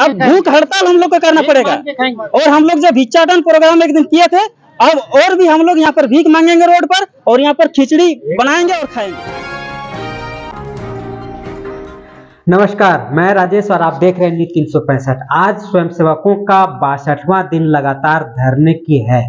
अब भूख हड़ताल हम लोग को करना पड़ेगा। और हम लोग जब भिक्षाटन प्रोग्राम एक दिन किए थे, अब और भी हम लोग यहाँ पर भीख मांगेंगे रोड पर, और यहाँ पर खिचड़ी बनाएंगे और खाएंगे। नमस्कार, मैं राजेश और आप देख रहे हैं न्यूज़ 365। आज स्वयंसेवकों का 62वां दिन लगातार धरने की है।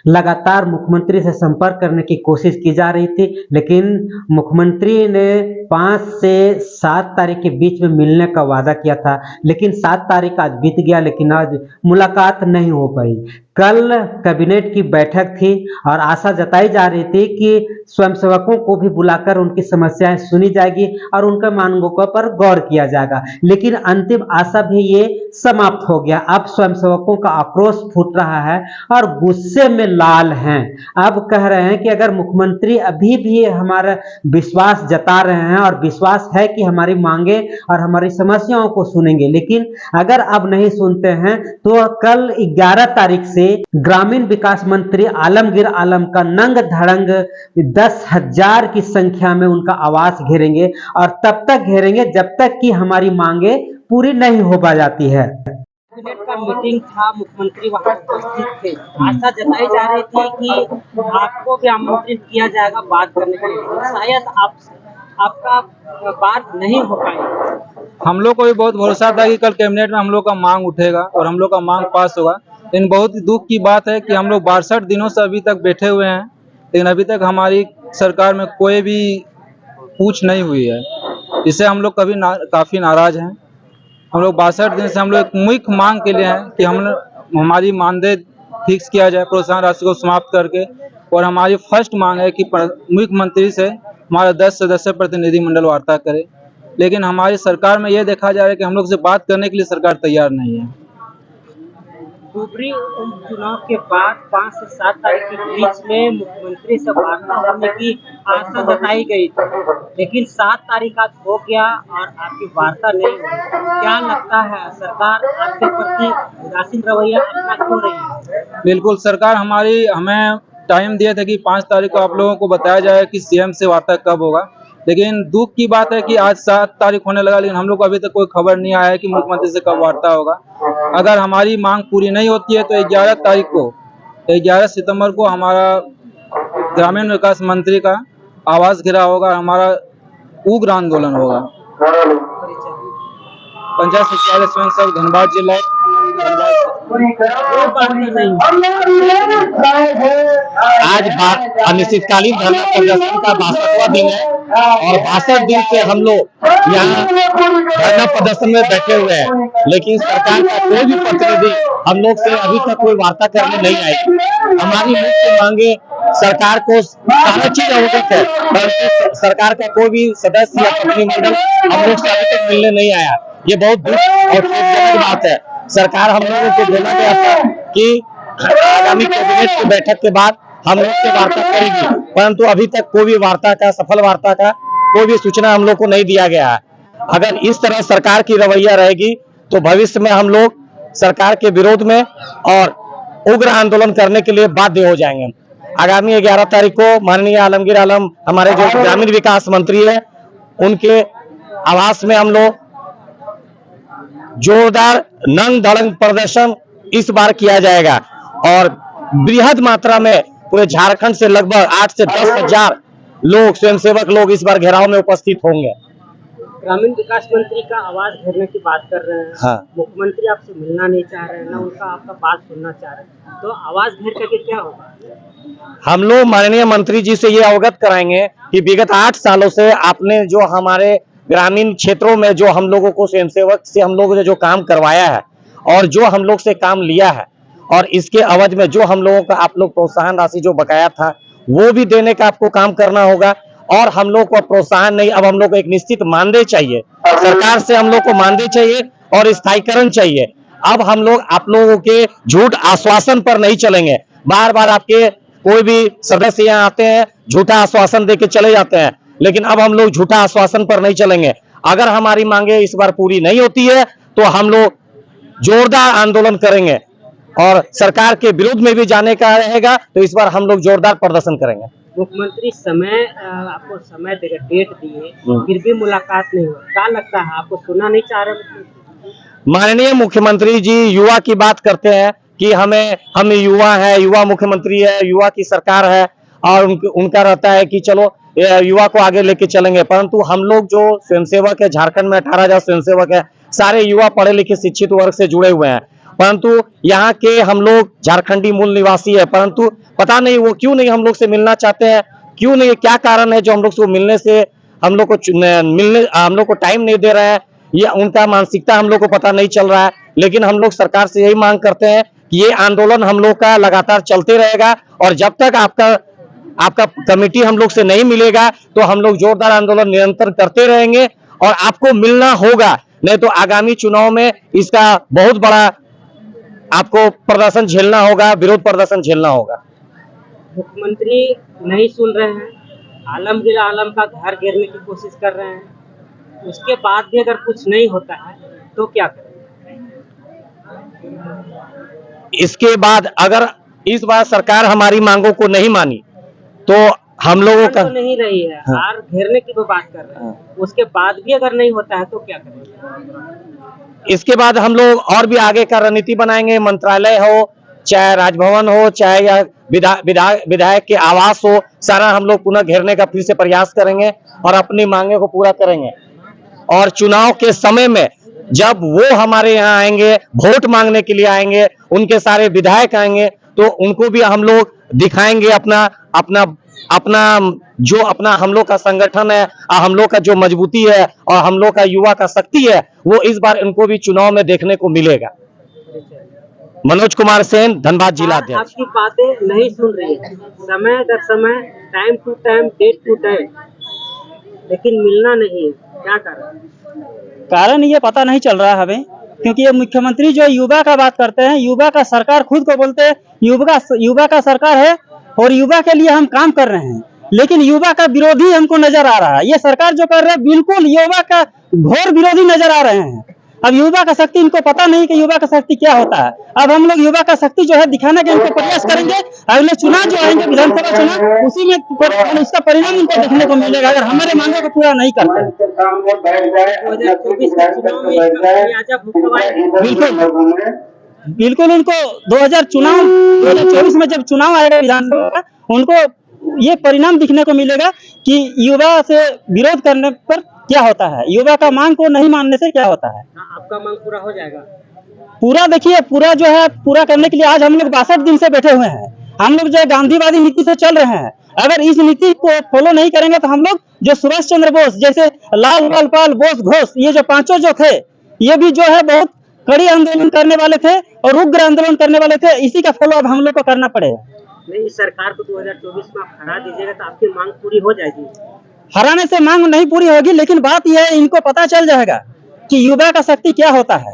लगातार मुख्यमंत्री से संपर्क करने की कोशिश की जा रही थी, लेकिन मुख्यमंत्री ने 5 से 7 तारीख के बीच में मिलने का वादा किया था, लेकिन 7 तारीख आज बीत गया, लेकिन आज मुलाकात नहीं हो पाई। कल कैबिनेट की बैठक थी और आशा जताई जा रही थी कि स्वयंसेवकों को भी बुलाकर उनकी समस्याएं सुनी जाएगी और उनके मांगों पर गौर किया जाएगा, लेकिन अंतिम आशा भी ये समाप्त हो गया। अब स्वयंसेवकों का आक्रोश फूट रहा है और गुस्से में लाल हैं। अब कह रहे हैं कि अगर मुख्यमंत्री अभी भी हमारा विश्वास जता रहे हैं और विश्वास है कि हमारी मांगे और हमारी समस्याओं को सुनेंगे, लेकिन अगर अब नहीं सुनते हैं तो कल 11 तारीख से ग्रामीण विकास मंत्री आलमगीर आलम का नंग धड़ंग 10,000 की संख्या में उनका आवास घेरेंगे, और तब तक घेरेंगे जब तक कि हमारी मांगे पूरी नहीं हो पा जाती है। कैबिनेट का मीटिंग था, मुख्यमंत्री वहां उपस्थित थे। आशा जताई जा रही थी कि आपको भी आमंत्रित किया जाएगा बात करने के लिए, शायद आपका बात नहीं हो पाई। हम लोग को भी बहुत भरोसा था कि कल कैबिनेट में हम लोग का मांग उठेगा और हम लोग का मांग पास होगा। लेकिन बहुत ही दुख की बात है कि हम लोग 62 दिनों से अभी तक बैठे हुए हैं, लेकिन अभी तक हमारी सरकार में कोई भी पूछ नहीं हुई है। इससे हम लोग काफ़ी नाराज हैं। हम लोग 62 दिन से हम लोग एक मुख्य मांग के लिए हैं कि हमारी मानदेय फिक्स किया जाए, प्रोत्साहन राशि को समाप्त करके। और हमारी फर्स्ट मांग है कि मुख्यमंत्री से हमारा 10 सदस्य प्रतिनिधिमंडल वार्ता करे, लेकिन हमारी सरकार में ये देखा जा रहा है कि हम लोग से बात करने के लिए सरकार तैयार नहीं है। धुबरी चुनाव के बाद 5 से 7 तारीख के बीच में मुख्यमंत्री से वार्ता होने की आशा जताई गई थी, लेकिन 7 तारीख आज हो गया और आपकी वार्ता नहीं हुई। क्या लगता है, सरकार आपके प्रति उदासीन रवैया अपना क्यों रही है? बिल्कुल, सरकार हमें टाइम दिया था कि 5 तारीख को आप लोगों को बताया जाए कि सीएम से वार्ता कब होगा, लेकिन दुख की बात है कि आज 7 तारीख होने लगा, लेकिन हम लोग को अभी तक कोई खबर नहीं आया है कि मुख्यमंत्री से कब वार्ता होगा। अगर हमारी मांग पूरी नहीं होती है तो 11 सितंबर को हमारा ग्रामीण विकास मंत्री का आवास घेरा होगा, हमारा उग्र आंदोलन होगा। पंचायत सचिवालय स्वयंसेवक धनबाद जिला। आज अनिश्चितकालीन धरना प्रदर्शन का 62वां दिन है और 62 दिन से हम लोग यहाँ धरना प्रदर्शन में बैठे हुए हैं, लेकिन सरकार का कोई भी प्रतिनिधि हम लोग से अभी तक कोई वार्ता करने नहीं आई। हमारी मुख्य मांगे सरकार को सारा चीज अवगत है, परंतु सरकार का कोई भी सदस्य या प्रतिनिधिमंडल हम लोग से अभी तक मिलने नहीं आया। ये बहुत दुख और खेदजनक बात है। सरकार हम लोगों को बोला गया था कि आगामी कैबिनेट की बैठक के बाद हम लोग से वार्ता करेगी, परंतु अभी तक कोई भी सफल वार्ता का कोई भी सूचना हम लोग को नहीं दिया गया है। अगर इस तरह सरकार की रवैया रहेगी तो भविष्य में हम लोग सरकार के विरोध में और उग्र आंदोलन करने के लिए बाध्य हो जाएंगे। आगामी 11 तारीख को माननीय आलमगीर आलम हमारे जो ग्रामीण विकास मंत्री है, उनके आवास में हम लोग जोरदार नंग धड़ंग प्रदर्शन इस बार किया जाएगा और बृहद मात्रा में पूरे झारखंड से लगभग 8 से 10,000 लोग, स्वयंसेवक लोग इस बार घेराव में उपस्थित होंगे। ग्रामीण विकास मंत्री का आवाज घेरने की बात कर रहे हैं। हाँ। मुख्यमंत्री आपसे मिलना नहीं चाह रहे हैं, ना उनका आपका बात सुनना चाह रहे हैं, तो आवाज घेर करके क्या होगा? हम लोग माननीय मंत्री जी से ये अवगत कराएंगे कि विगत 8 सालों से आपने जो हमारे ग्रामीण क्षेत्रों में जो हम लोगों को स्वयंसेवक से हम लोगों ने जो काम करवाया है और जो हम लोग से काम लिया है, और इसके अवधि में जो हम लोगों का आप लोग प्रोत्साहन राशि जो बकाया था वो भी देने का आपको काम करना होगा। और हम लोग को प्रोत्साहन नहीं, अब हम लोग को एक निश्चित मानदेय चाहिए, सरकार से हम लोग को मानदेय चाहिए और स्थायीकरण चाहिए। अब हम लोग आप लोगों के झूठ आश्वासन पर नहीं चलेंगे। बार बार आपके कोई भी सदस्य यहाँ आते हैं, झूठा आश्वासन दे के चले जाते हैं, लेकिन अब हम लोग झूठा आश्वासन पर नहीं चलेंगे। अगर हमारी मांगे इस बार पूरी नहीं होती है तो हम लोग जोरदार आंदोलन करेंगे और सरकार के विरोध में भी जाने का रहेगा, तो इस बार हम लोग जोरदार प्रदर्शन करेंगे। मुख्यमंत्री आपको समय देगा, डेट दिए, फिर भी मुलाकात नहीं हुआ, क्या लगता है आपको? सुनना नहीं चाह रहे? माननीय मुख्यमंत्री जी युवा की बात करते हैं कि हम युवा है, युवा मुख्यमंत्री है, युवा की सरकार है और उनका रहता है कि चलो युवा को आगे लेके चलेंगे। परंतु हम लोग जो स्वयंसेवक है, झारखंड में 18,000 स्वयंसेवक है, सारे युवा पढ़े लिखे शिक्षित वर्ग से जुड़े हुए हैं। परंतु यहाँ के हम लोग झारखंडी मूल निवासी है, परंतु पता नहीं वो क्यों नहीं हम लोग से मिलना चाहते हैं, क्यों नहीं, क्या कारण है जो हम लोग को मिलने से हम लोग को टाइम नहीं दे रहे हैं। ये उनका मानसिकता हम लोग को पता नहीं चल रहा है। लेकिन हम लोग सरकार से यही मांग करते हैं कि ये आंदोलन हम लोग का लगातार चलते रहेगा और जब तक आपका कमेटी हम लोग से नहीं मिलेगा तो हम लोग जोरदार आंदोलन निरंतर करते रहेंगे और आपको मिलना होगा, नहीं तो आगामी चुनाव में इसका बहुत बड़ा आपको प्रदर्शन झेलना होगा, विरोध प्रदर्शन झेलना होगा। मुख्यमंत्री नहीं सुन रहे हैं, आलमगीर आलम का घर घेरने की कोशिश कर रहे हैं, उसके बाद भी अगर कुछ नहीं होता है तो क्या करें? इसके बाद अगर इस बार सरकार हमारी मांगों को नहीं मानी तो हम लोगों का तो नहीं रही है, हार घेरने की तो बात कर रहे हैं, उसके बाद भी अगर नहीं होता है तो क्या करें? इसके बाद हम लोग और भी आगे का रणनीति बनाएंगे। मंत्रालय हो, चाहे राजभवन हो, चाहे या विधायक के आवास हो, सारा हम लोग पुनः घेरने का फिर से प्रयास करेंगे और अपनी मांगे को पूरा करेंगे। और चुनाव के समय में जब वो हमारे यहाँ आएंगे, वोट मांगने के लिए आएंगे, उनके सारे विधायक आएंगे तो उनको भी हम लोग दिखाएंगे अपना हम लोग का संगठन है और हम लोग का जो मजबूती है और हम लोग का युवा का शक्ति है, वो इस बार इनको भी चुनाव में देखने को मिलेगा। मनोज कुमार सेन, धनबाद जिला अध्यक्ष। आपकी बातें नहीं सुन रही है, समय दर समय, time to time, date to date, लेकिन मिलना नहीं है, क्या कारण? कारण ये पता नहीं चल रहा है हमें, क्योंकि ये मुख्यमंत्री जो युवा का बात करते हैं, युवा का सरकार खुद को बोलते हैं युवा का सरकार है और युवा के लिए हम काम कर रहे हैं, लेकिन युवा का विरोधी हमको नजर आ रहा है। ये सरकार जो कर रहे हैं बिल्कुल युवा का घोर विरोधी नजर आ रहे हैं। अब युवा का शक्ति इनको पता नहीं कि युवा का शक्ति क्या होता है। अब हम लोग युवा का शक्ति जो है दिखाने के इनको प्रयास करेंगे। अगले चुनाव जो आएंगे विधानसभा चुनाव, उसी में इसका परिणाम इनको देखने को मिलेगा अगर हमारे मांगों को पूरा नहीं करते हैं। 2024 के चुनाव में इसका खामियाजा भुगतवाएं। बिल्कुल उनको 2024 में जब चुनाव आएगा विधानसभा का, उनको ये परिणाम दिखने को मिलेगा कि युवा से विरोध करने पर क्या होता है, युवा का मांग को नहीं मानने से क्या होता है। आपका मांग पूरा हो जाएगा? पूरा देखिए, पूरा जो है पूरा करने के लिए आज हम लोग 62 दिन से बैठे हुए हैं। हम लोग जो गांधीवादी नीति से चल रहे हैं, अगर इस नीति को फॉलो नहीं करेंगे तो हम लोग जो सुभाष चंद्र बोस जैसे लाल पाल बोस घोष, ये जो पांचों जो थे, ये भी जो है बहुत कड़ी आंदोलन करने वाले थे और उग्र आंदोलन करने वाले थे। इसी का फॉलो अब हम लोग को करना पड़ेगा। नहीं, सरकार को 2024 में आप हरा दीजिएगा तो आपकी मांग पूरी हो जाएगी। हराने से मांग नहीं पूरी होगी, लेकिन बात यह है इनको पता चल जाएगा कि युवा का शक्ति क्या होता है।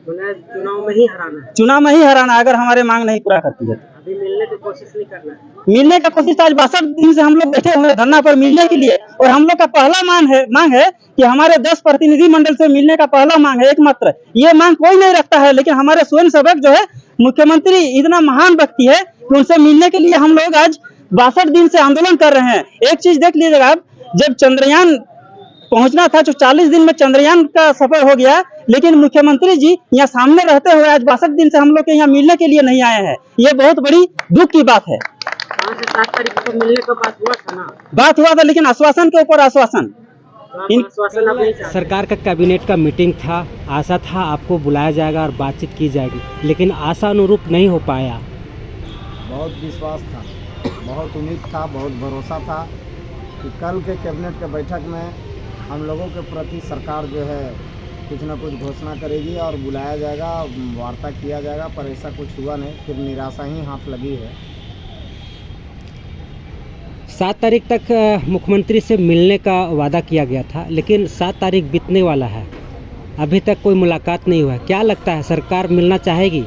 चुनाव में ही हराना है? चुनाव में ही हराना, अगर हमारे मांग नहीं पूरा करती है। अभी मिलने की कोशिश नहीं करना है? मिलने का कोशिश आज 62 दिन से हम लोग बैठे हुए हैं धरना पर मिलने के लिए, और हम लोग का पहला मांग है कि हमारे 10 प्रतिनिधि मंडल से मिलने का पहला मांग है, एकमात्र। ये मांग कोई नहीं रखता है, लेकिन हमारे स्वयं सेवक जो है, मुख्यमंत्री इतना महान व्यक्ति है कि उनसे मिलने के लिए हम लोग आज 62 दिन से आंदोलन कर रहे हैं। एक चीज देख लीजिएगा, आप जब चंद्रयान पहुंचना था तो 40 दिन में चंद्रयान का सफर हो गया, लेकिन मुख्यमंत्री जी यहाँ सामने रहते हुए आज 62 दिन से हम लोग के यहाँ मिलने के लिए नहीं आए हैं। ये बहुत बड़ी दुख की बात है। 5 से 7 तारीख को मिलने का बात हुआ था ना? बात हुआ था, लेकिन आश्वासन के ऊपर आश्वासन। सरकार का कैबिनेट का मीटिंग था, आशा था आपको बुलाया जाएगा और बातचीत की जाएगी, लेकिन आशा अनुरूप नहीं हो पाया। बहुत विश्वास था, बहुत उम्मीद था, बहुत भरोसा था कि कल के कैबिनेट के बैठक में हम लोगों के प्रति सरकार जो है कुछ ना कुछ घोषणा करेगी और बुलाया जाएगा, वार्ता किया जाएगा, पर ऐसा कुछ हुआ नहीं। फिर निराशा ही हाथ लगी है। 7 तारीख तक मुख्यमंत्री से मिलने का वादा किया गया था, लेकिन 7 तारीख बीतने वाला है, अभी तक कोई मुलाकात नहीं हुआ है। क्या लगता है, सरकार मिलना चाहेगी?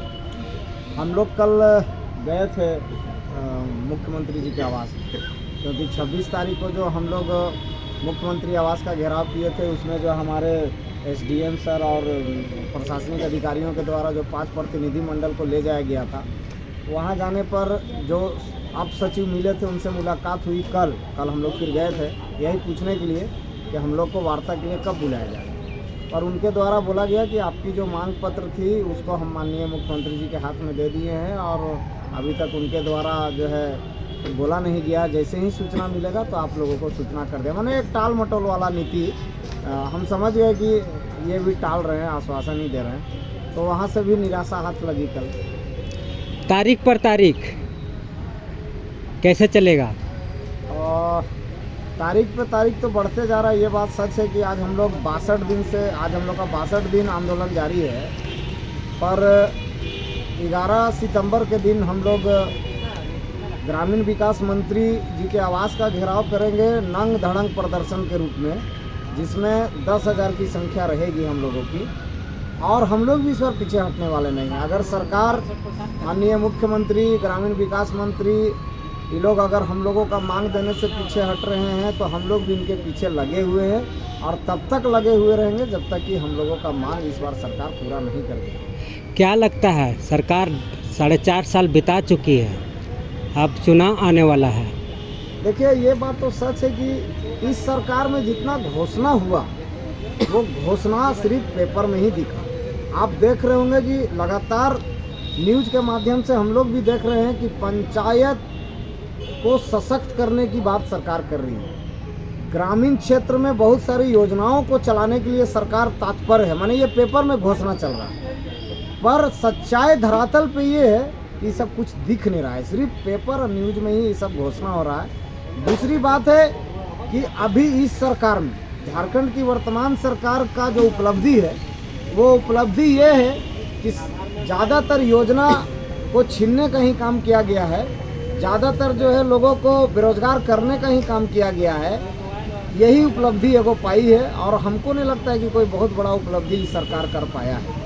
हम लोग कल गए थे मुख्यमंत्री जी के आवास, क्योंकि 26 तारीख को जो हम लोग मुख्यमंत्री आवास का घेराव किए थे, उसमें जो हमारे SDM सर और प्रशासनिक अधिकारियों के द्वारा जो 5 प्रतिनिधि मंडल को ले जाया गया था, वहाँ जाने पर जो आप सचिव मिले थे उनसे मुलाकात हुई। कल हम लोग फिर गए थे यही पूछने के लिए कि हम लोग को वार्ता के लिए कब बुलाया जाएगा। पर उनके द्वारा बोला गया कि आपकी जो मांग पत्र थी उसको हम माननीय मुख्यमंत्री जी के हाथ में दे दिए हैं और अभी तक उनके द्वारा जो है बोला नहीं गया, जैसे ही सूचना मिलेगा तो आप लोगों को सूचना कर दें। मैंने एक टाल मटोल वाला नीति हम समझ गए कि ये भी टाल रहे हैं, आश्वासन ही दे रहे हैं, तो वहाँ से भी निराशा हाथ लगी। कल तारीख पर तारीख कैसे चलेगा? और तारीख पे तारीख तो बढ़ते जा रहा है, ये बात सच है कि आज हम लोग 62 दिन से आज हम लोग का 62 दिन आंदोलन जारी है। पर 11 सितंबर के दिन हम लोग ग्रामीण विकास मंत्री जी के आवास का घेराव करेंगे नंग धड़ंग प्रदर्शन के रूप में, जिसमें 10,000 की संख्या रहेगी हम लोगों की। और हम लोग भी इस बार पीछे हटने वाले नहीं हैं। अगर सरकार, माननीय मुख्यमंत्री, ग्रामीण विकास मंत्री, ये लोग अगर हम लोगों का मांग देने से पीछे हट रहे हैं तो हम लोग भी इनके पीछे लगे हुए हैं और तब तक लगे हुए रहेंगे जब तक कि हम लोगों का मांग इस बार सरकार पूरा नहीं कर देगी। क्या लगता है, सरकार 4.5 साल बिता चुकी है, अब चुनाव आने वाला है। देखिए, ये बात तो सच है कि इस सरकार में जितना घोषणा हुआ वो घोषणा सिर्फ पेपर में ही दिखा। आप देख रहे होंगे कि लगातार न्यूज़ के माध्यम से हम लोग भी देख रहे हैं कि पंचायत को सशक्त करने की बात सरकार कर रही है। ग्रामीण क्षेत्र में बहुत सारी योजनाओं को चलाने के लिए सरकार तत्पर है। माने ये पेपर में घोषणा चल रहा है, पर सच्चाई धरातल पे ये है कि सब कुछ दिख नहीं रहा है, सिर्फ पेपर और न्यूज़ में ही ये सब घोषणा हो रहा है। दूसरी बात है कि अभी इस सरकार में, झारखंड की वर्तमान सरकार का जो उपलब्धि है वो उपलब्धि ये है कि ज़्यादातर योजना को छीनने का ही काम किया गया है, ज़्यादातर जो है लोगों को बेरोजगार करने का ही काम किया गया है। यही उपलब्धि एगो पाई है और हमको नहीं लगता है कि कोई बहुत बड़ा उपलब्धि सरकार कर पाया है।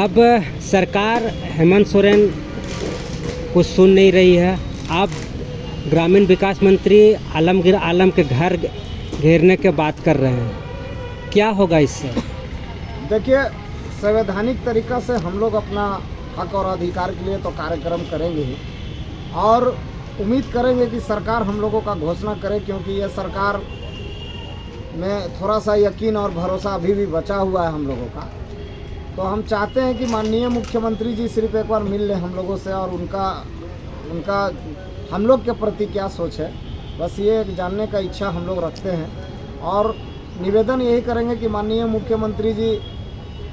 अब सरकार हेमंत सोरेन को सुन नहीं रही है। आप ग्रामीण विकास मंत्री आलमगीर आलम के घर घेरने के बात कर रहे हैं, क्या होगा इससे? देखिए, संवैधानिक तरीक़ा से हम लोग अपना हक और अधिकार के लिए तो कार्यक्रम करेंगे ही और उम्मीद करेंगे कि सरकार हम लोगों का घोषणा करे, क्योंकि ये सरकार में थोड़ा सा यकीन और भरोसा अभी भी बचा हुआ है हम लोगों का। तो हम चाहते हैं कि माननीय मुख्यमंत्री जी सिर्फ एक बार मिल लें हम लोगों से और उनका हम लोग के प्रति क्या सोच है, बस ये जानने का इच्छा हम लोग रखते हैं। और निवेदन यही करेंगे कि माननीय मुख्यमंत्री जी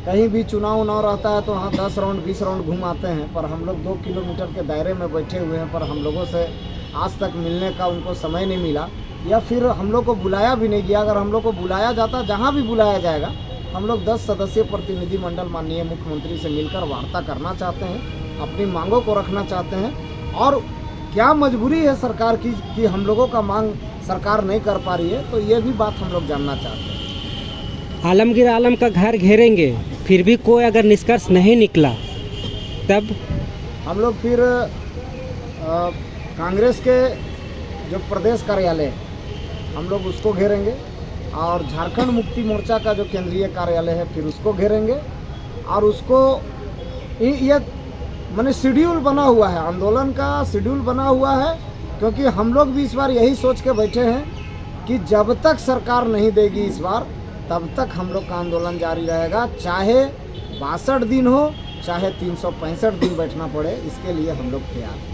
कहीं भी चुनाव रहता है तो वहाँ 10 राउंड 20 राउंड घुमाते हैं, पर हम लोग 2 किलोमीटर के दायरे में बैठे हुए हैं, पर हम लोगों से आज तक मिलने का उनको समय नहीं मिला या फिर हम लोग को बुलाया भी नहीं गया। अगर हम लोग को बुलाया जाता, जहाँ भी बुलाया जाएगा, हम लोग 10 सदस्यीय प्रतिनिधिमंडल माननीय मुख्यमंत्री से मिलकर वार्ता करना चाहते हैं, अपनी मांगों को रखना चाहते हैं। और क्या मजबूरी है सरकार की कि हम लोगों का मांग सरकार नहीं कर पा रही है, तो ये भी बात हम लोग जानना चाहते हैं। आलमगीर आलम का घर घेरेंगे, फिर भी कोई अगर निष्कर्ष नहीं निकला तब हम लोग फिर कांग्रेस के जो प्रदेश कार्यालय है हम लोग उसको घेरेंगे और झारखंड मुक्ति मोर्चा का जो केंद्रीय कार्यालय है फिर उसको घेरेंगे। और उसको ये माने शेड्यूल बना हुआ है, आंदोलन का शेड्यूल बना हुआ है, क्योंकि हम लोग भी इस बार यही सोच के बैठे हैं कि जब तक सरकार नहीं देगी इस बार, तब तक हम लोग का आंदोलन जारी रहेगा, चाहे 62 दिन हो, चाहे 365 दिन बैठना पड़े, इसके लिए हम लोग तैयार हैं।